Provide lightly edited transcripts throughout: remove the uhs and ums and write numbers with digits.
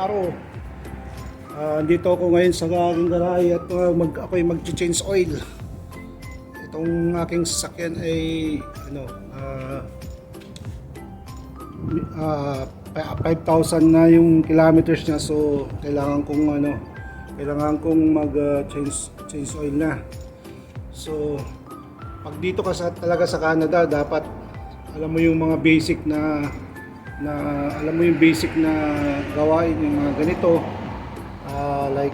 araw. Dito ako ngayon sa aking garahe at ako'y mag-change oil. Itong aking sasakyan ay ano, 5,000 na yung kilometers niya, so kailangan kong mag-change oil na. So pag dito ka talaga sa Canada, dapat alam mo yung mga basic na gawain, yung mga ganito, like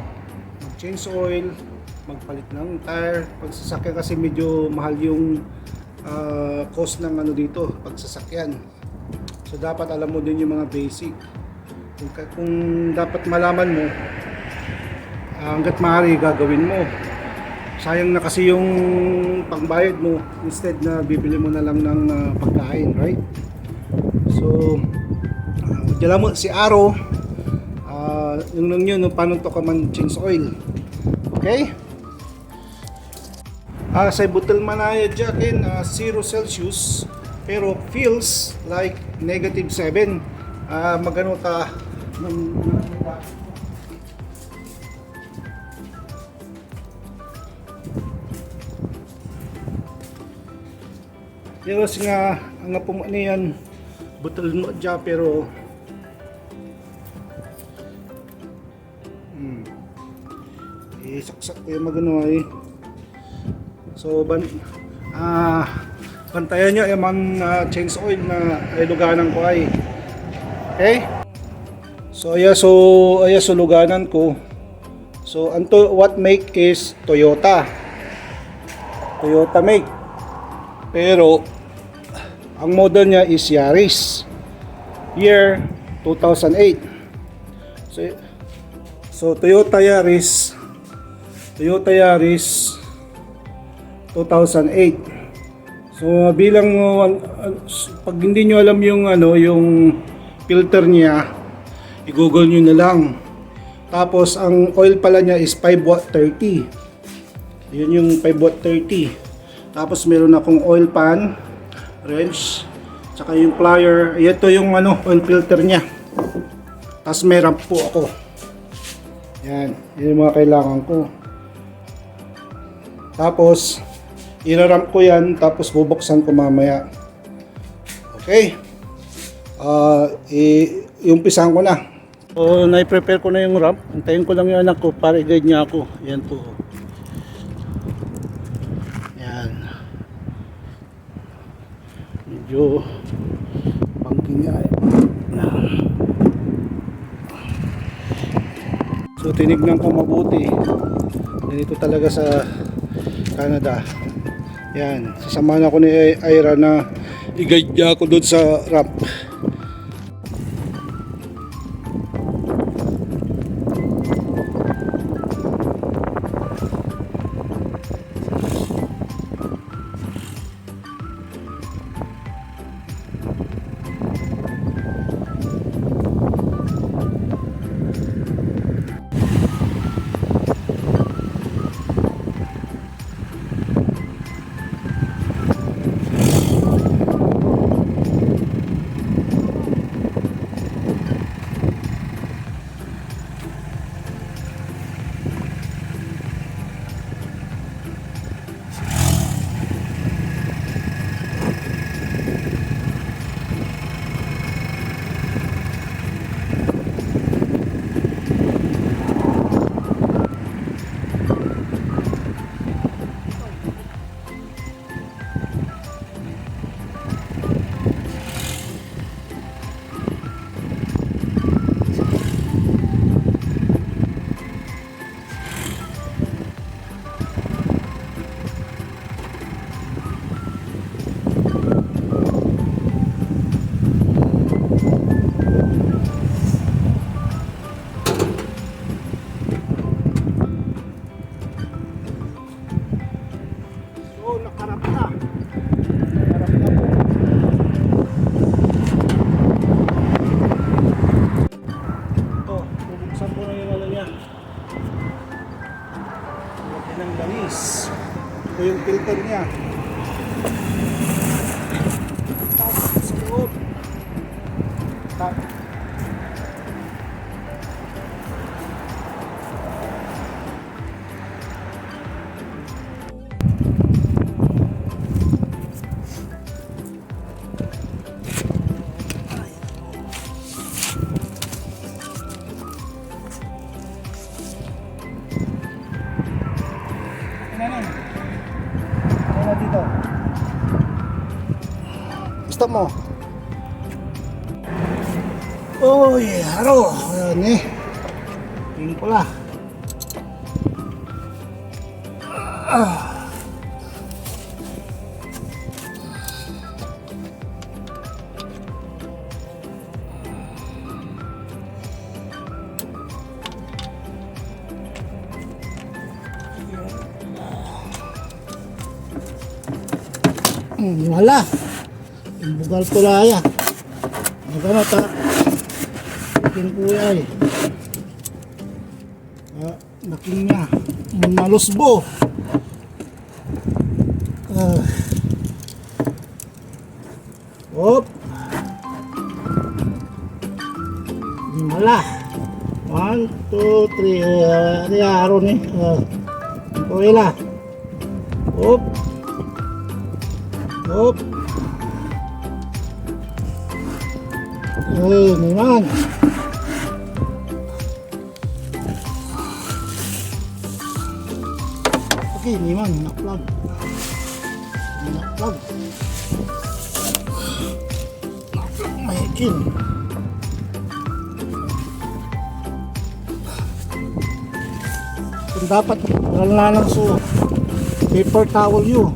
mag-change oil, magpalit ng tire. Pagsasakyan kasi medyo mahal yung cost ng dito pagsasakyan. So dapat alam mo din yung mga basic. Kung dapat malaman mo, hanggat maaari gagawin mo. Sayang na kasi yung pangbayad mo, instead na bibili mo na lang ng pagkain, right? So dala mo si Aro, yung yun, paano to ka man change oil. Okay? Sa bottle manaya dyan, 0 Celsius, pero feels like -7. Magano ta pero nga ang pumaniyan bottle mo dyan, pero isaksak ko yung magano ay. So bantayan nyo yung change oil na ay luganan ko ay. Okay? So so luganan ko. So what make is Toyota make, pero ang model niya is Yaris, year 2008. So Toyota Yaris 2008. So bilang pag hindi nyo alam yung yung filter niya, i-google nyo na lang. Tapos ang oil pala niya is 5 watt 30. Yun yung 5 watt 30. Tapos meron akong oil pan, wrench, tsaka yung plier. Ito yung oil filter niya. Tapos may ramp po ako. Yan, yun yung mga kailangan ko. Tapos iraramp ko yan, tapos bubuksan ko mamaya. Okay? Iumpisahan ko na. So na-prepare ko na yung ramp. Antayin ko lang yung anak ko para i-guide niya ako. Yan po. Yan. Medyo pangking niya. So tinignan ko mabuti. Ganito talaga sa Canada. Yan, sasamahan ako ni Ira na i-guide niya ako doon sa ramp. Ito yung filter niya. Tapos sa loob. kanan. Kaya dito. Stop mo. Oh yeah, haro. Ayan eh. Tingin pala. Wala. Yung bugal pula ya. Magano ta? Tingin po ay. Naking niya. Malusbo. Hop. Wala. 1, 2, 3. Ada araw ni. Okay lah. Hop. Hop. Naman. Okay, naman. Na-plug. Na-plug. Na-plug mahikin. Kung dapat, wala lang so paper towel yun.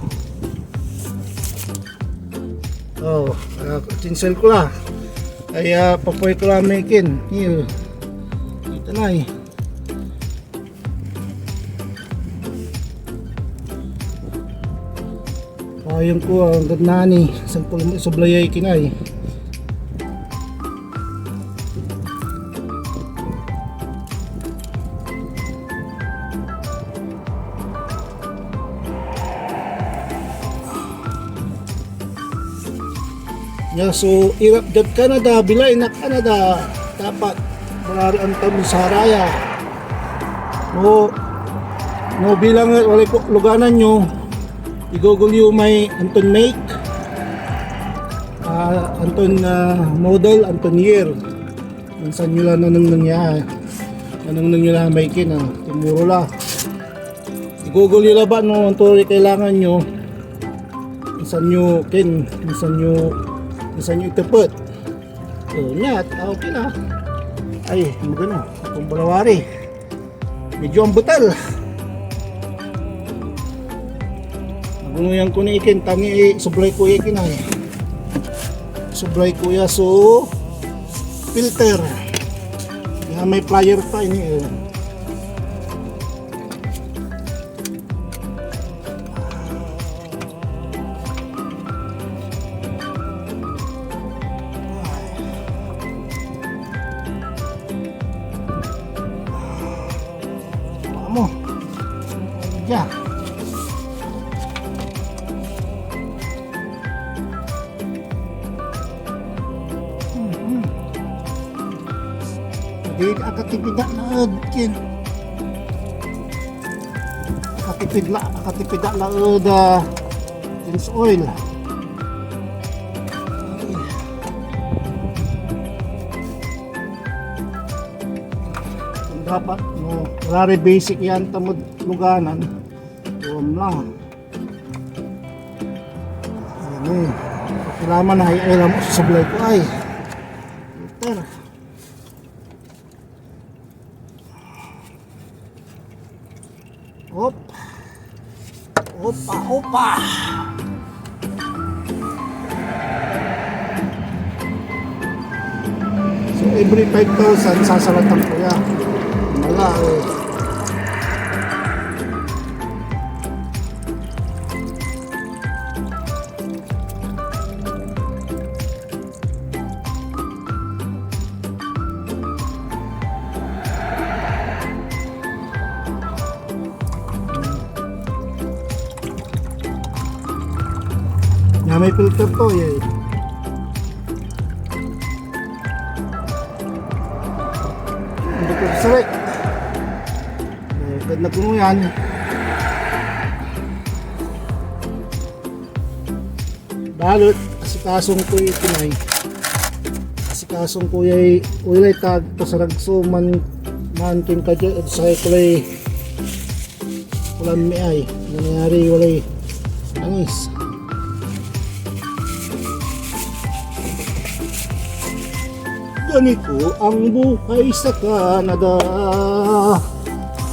Oh, tinsel ko lang. Ay papoy ko lang makin. Here. Ito na eh. Ayun ko ang ganda ni. Sampul mo sublayay kinay. Ya, so irap dat Canada, bilay na Canada, dapat marari ang tabi sa haraya. No bilang wala ko luganan nyo, i-google you may Anton make, Anton model, Anton year. Minsan nyo lang nanong niya, nanong nyo lang may kin, timuro la. I-google you laban no, ang turi kailangan nyo. Minsan nyo kin, minsan nyo itapot. So, nyat, okay na. Ay, magano, itong balawari. Medyo ang butal. Nagunuyan ko na ikin, tangi sublay ko ikin ay. Sublay ko ya so filter. Yan may plier pa ini. Mo. Ya. Di akatipid na kin. Akatipid na rinse oil. Dapat no, rare basic yan tamod luganan. Tuwam lang. Ayan eh. Kailangan na ay mo sa sablay ko ay. Filter. Hop. Opa. So every 5,000 sasalatan ko yan. Wala eh. Na may filter to eh. Hindi ko saray. Ganda ko mo yan. Balot, asikasong ko yung kinay. Asikasong ko yung ulay tag pasaragso man kin ka dyan sa kulay kulan mi ay nangyari walay langis. Ganito ang buhay sa Canada.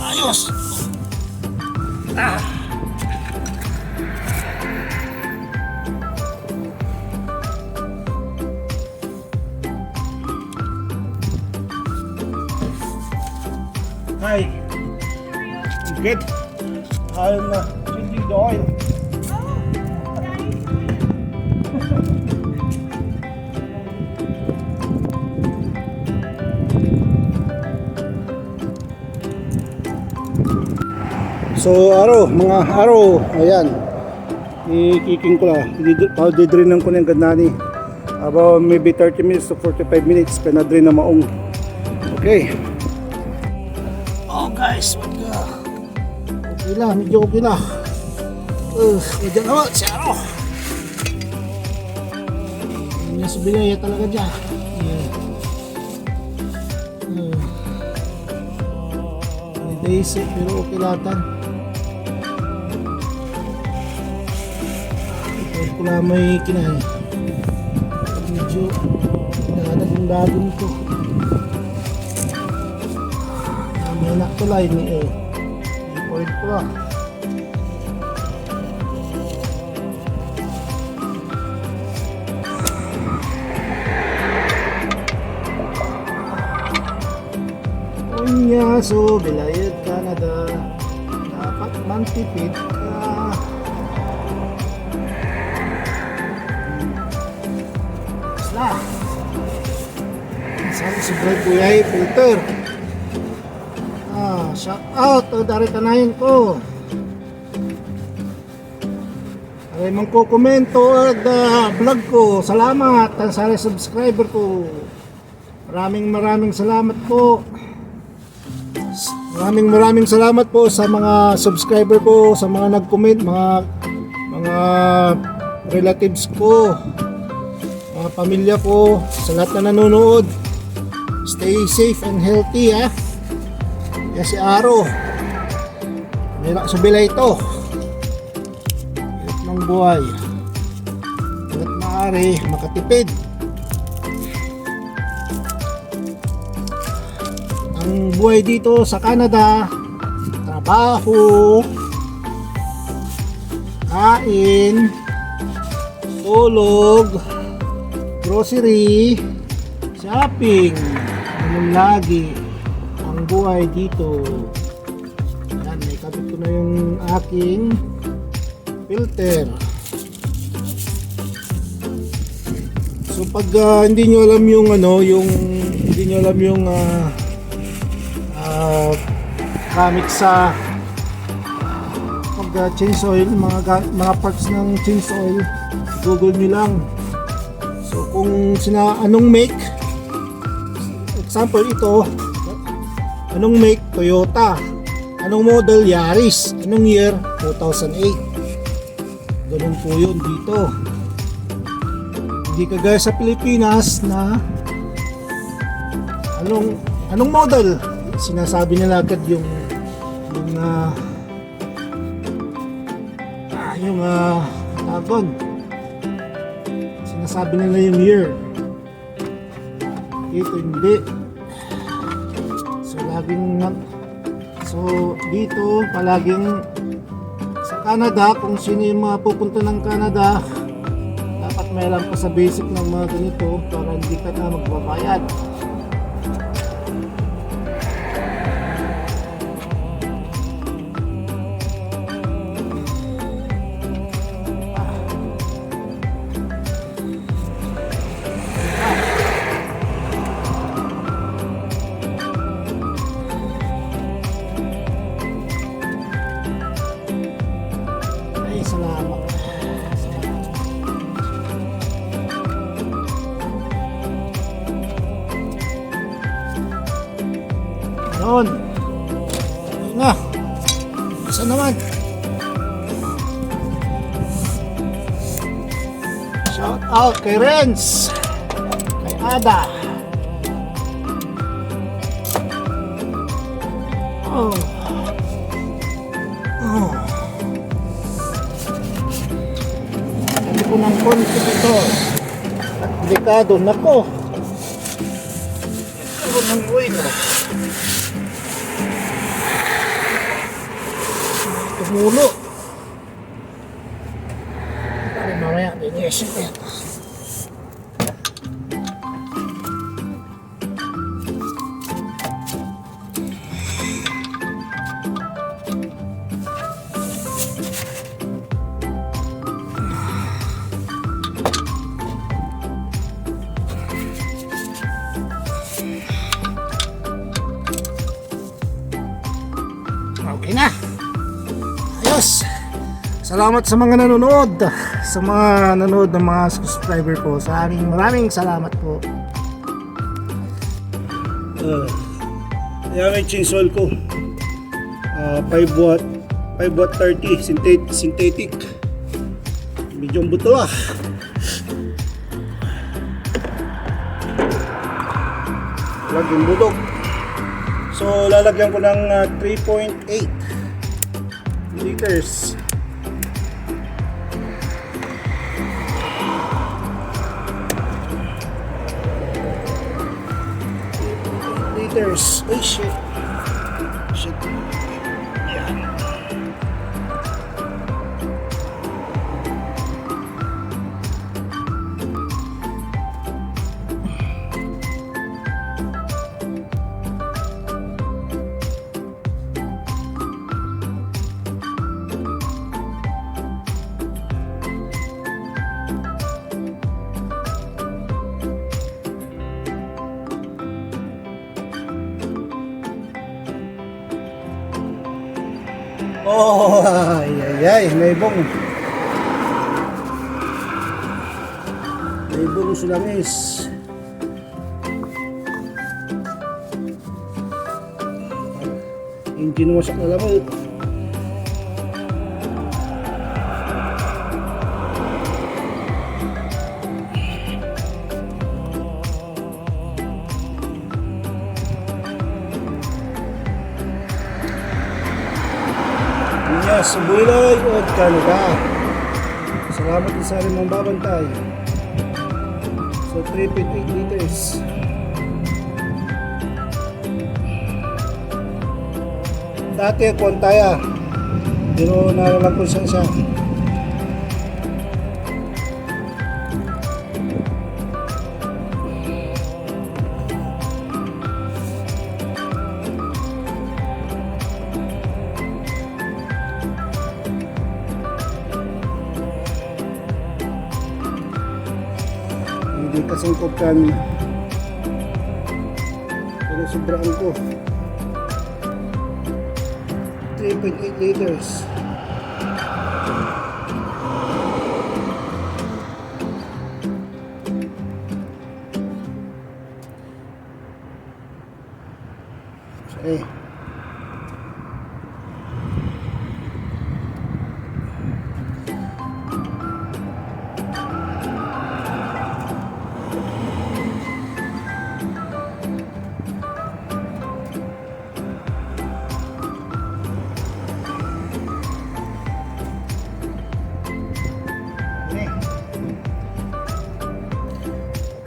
Ayos! Hi. Good. I'm changing the oil. So mga araw, ayan, i-kicking ko lang, didrinan ko na yung gandani about maybe 30 minutes to 45 minutes, pinadrin na maong. Okay. Oh guys, what the, okay lang, medyo okay lang. Medyo naman, si Aro hindi sa binaya talaga dyan. Hindi isip, pero okay latan. Wala may kinain. Medyo pinakadagong-dagong ito. May naktulay ni point ko lang. Unyaso, Vilayet, Canada. Dapat mantipid ka. Saan si Brad Buyay filter. Shout out dari tanahin ko. Aray man ko komento at vlog ko. Salamat sa subscriber ko. Maraming salamat po. Maraming salamat po sa mga subscriber ko, sa mga nag-comment, mga relatives ko, mga pamilya ko, sa lahat na nanonood. Stay safe and healthy ha. Yan si Aro. Nila subila ito. Hirap ng buhay. Hanggat maaari makatipid. Ang buhay dito sa Canada, trabaho, kain, tulog, grocery, shopping. Ganun lagi ang buhay dito. Yan, may kabit ko na yung aking filter. So pag hindi nyo alam yung hindi nyo alam yung gamit sa pag change oil, mga parts ng change oil, google nyo lang. So kung anong make, example ito, anong make? Toyota. Anong model? Yaris. Anong year? 2008. Ganun po yun dito. Hindi kagaya sa Pilipinas na anong model? Sinasabi nila agad yung tagon. Sinasabi nila yung year. Ito hindi. So dito palaging sa Canada, kung sino yung mga pupunta ng Canada, dapat may alam ka sa basic ng mga ganito para hindi ka na magbabayad. Salamat. Yun. Yun na. Isa naman. Shout out kay Renz. Kay Ada. Oh. ng contributor. At delikado, nako. Ito ng oil. Tumulo. Para mamaya, linisin ko yan. Okay na. Ayos. Salamat sa mga nanonood. Sa mga nanonood ng mga subscriber ko. Maraming salamat po. Yan yung chainsaw ko. 5 watt 30 synthetic. Medyo buto ah. Laging butok. So lalagyan ko ng 3.8 liters. Ay shit. Yan. Oh, ay, naibong sulangis. Engine wasak na lamok. Sa Buloy o Canada. Salamat din sa rin mong babantay. So 3.8 liters. Dati ako ang taya. Pero nalalang ko siya. Hindi kasungkot kan, pero sobrang ko 3.8 liters. Okay.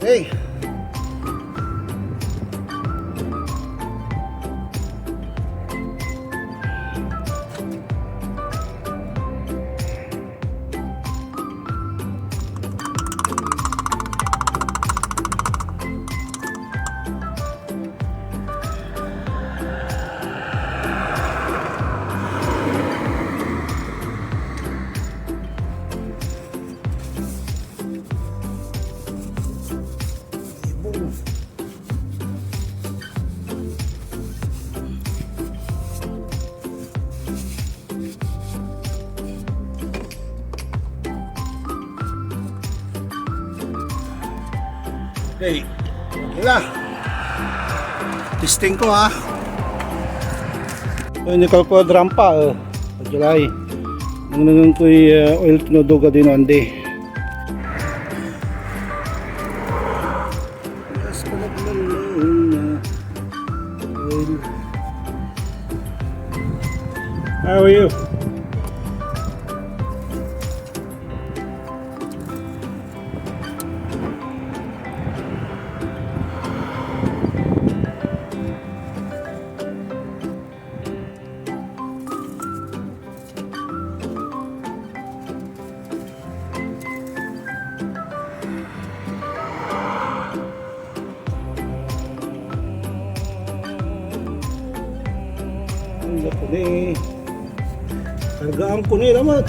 Okay. Okay, okay na. Testing ko ha. So, hindi ko drampa. Pagjalay. Nang ko'y oil tinodoga din ande. How are you? kargaan ko na ilamat.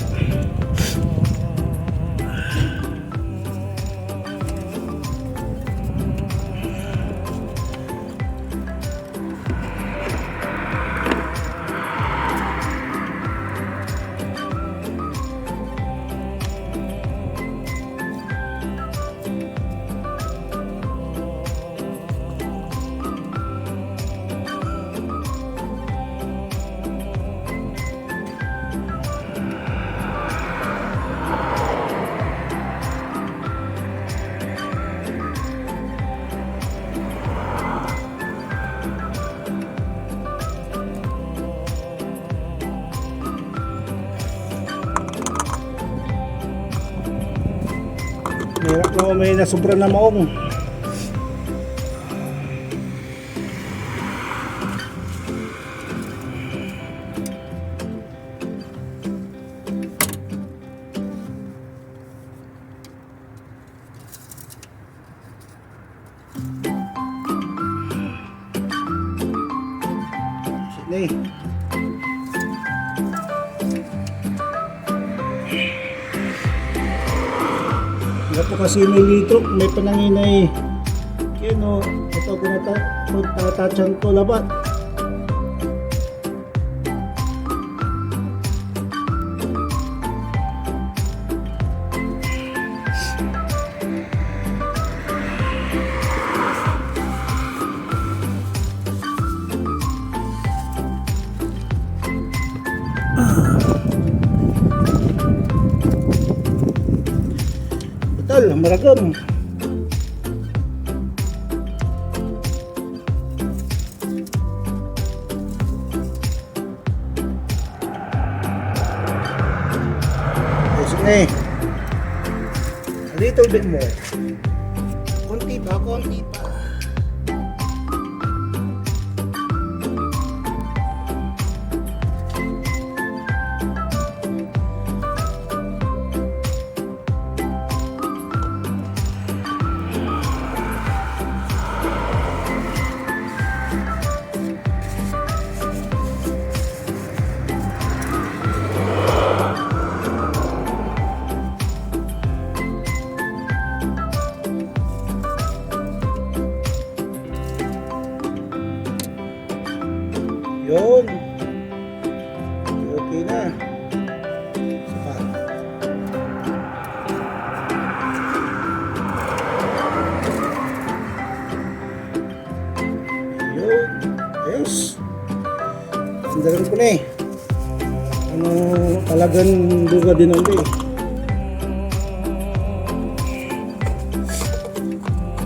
Merak na may nasubra na maong. Sini. Ito kasi may litro, may pananginay. Yan o, ito kung natatachan ko labat. Betul, meragam. Sini. A little bit more. Konti pa, konti pa. Yun. Okay na. Sapa. Yun. Yes. Sandaran ko na eh. Ano talagang duga din ang eh.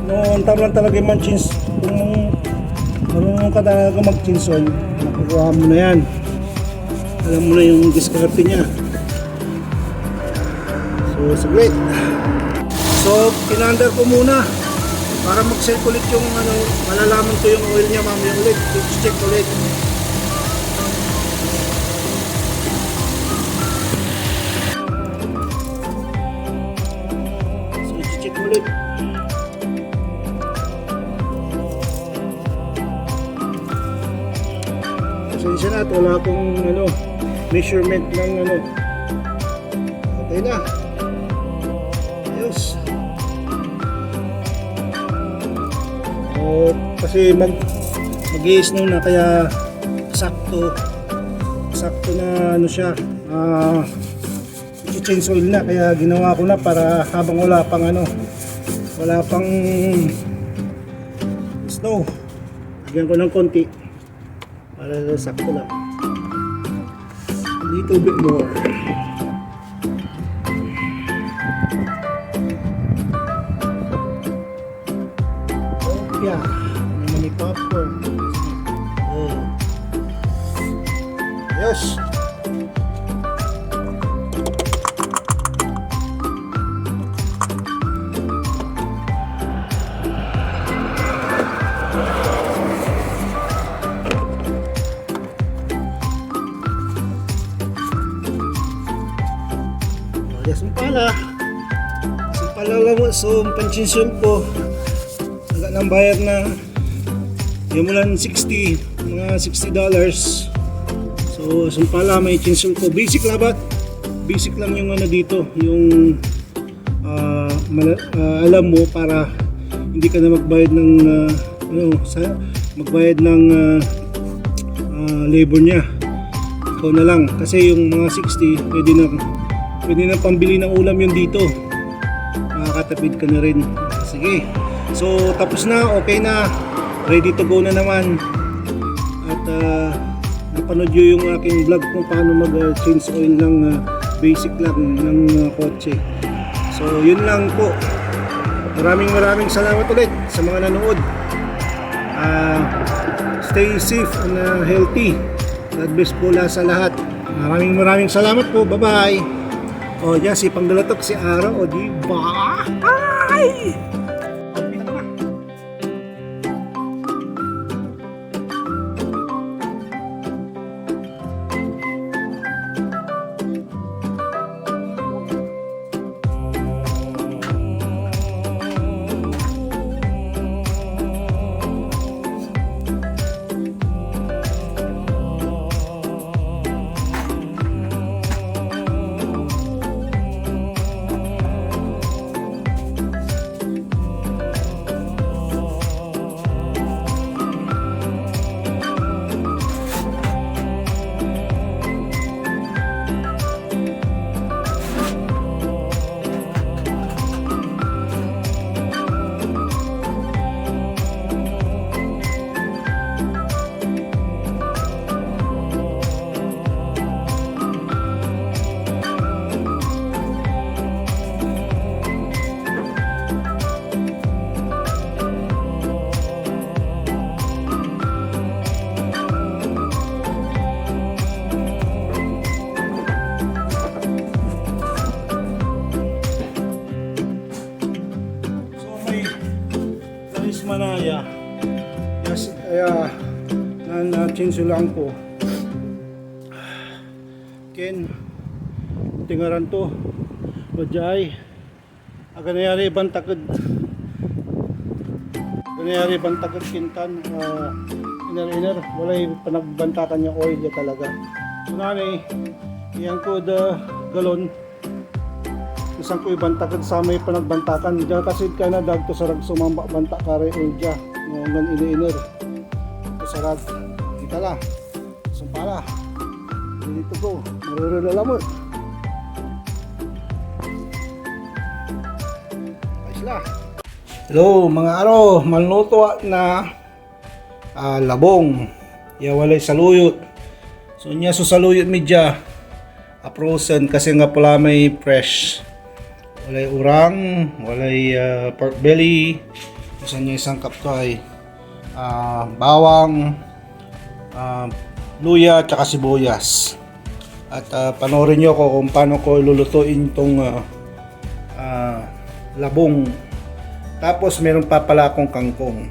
No, tama talaga yung manchins. Kung marunong ka talaga mag-chinson, makukuha mo na yan. Alam mo na yung diskarte niya. So, saglit. So, pinandar ko muna para mag-circulate yung ano, malalaman ko yung oil niya mamaya ulit. I-check ulit. So, i-check ulit. Pasensya na at wala akong ano, measurement ng ano. Okay na. Ayos. Kasi mag-i-snow na kaya sakto na ano siya. I-change oil na kaya ginawa ko na para habang wala pang ano, wala pang snow. Lagyan ko ng konti. Para sakto lang. A little bit more. Oh yeah. May popcorn. Yes. Sumpala lang so pansensyon ko agad ng bayad na yung mula ng $60 so So sumpala may chainsaw ko. Basic labat. Basic lang yung ano dito, yung alam mo para hindi ka na magbayad ng magbayad ng labor niya. Ikaw na lang kasi yung mga 60 pwede na pambili ng ulam yun dito. Makakatapid ka na rin. Sige. So tapos na, okay na. Ready to go na naman. At napanood nyo yung aking vlog kung paano mag-change oil ng basic lang ng kotse. So yun lang po. Maraming salamat ulit sa mga nanood. Stay safe and healthy. God bless po sa lahat. Maraming salamat po. Bye bye. O yan si Pangdalatok si Araw. O di ba? Ay! Manaya. Yes, na-change lang po. Ken, tingaran to. Wajay. Aga nangyari bantakad. Nangyari bantakad kintan. Iner. Walay panagbantakan niya oil niya talaga. So nani, iyan ko the galon. Isang ko ibantakan sa may panagbantakan. Diyan kasi ka na dagto sarag sumamba banta kare ulja. Ngan iner. Sarag. Kita la. Sumpala. Dito ko. Marurula mo. Ayos la. Hello mga aro, malnuto na labong. Walay saluyot. So niya so saluyot medya. Frozen kasi nga pala may fresh. Walay urang, walay pork belly. Isa niya isang cup to ay bawang, luya, tsaka sibuyas. At panoorin nyo ko kung paano ko lulutuin itong labong. Tapos meron pa pala akong kangkong.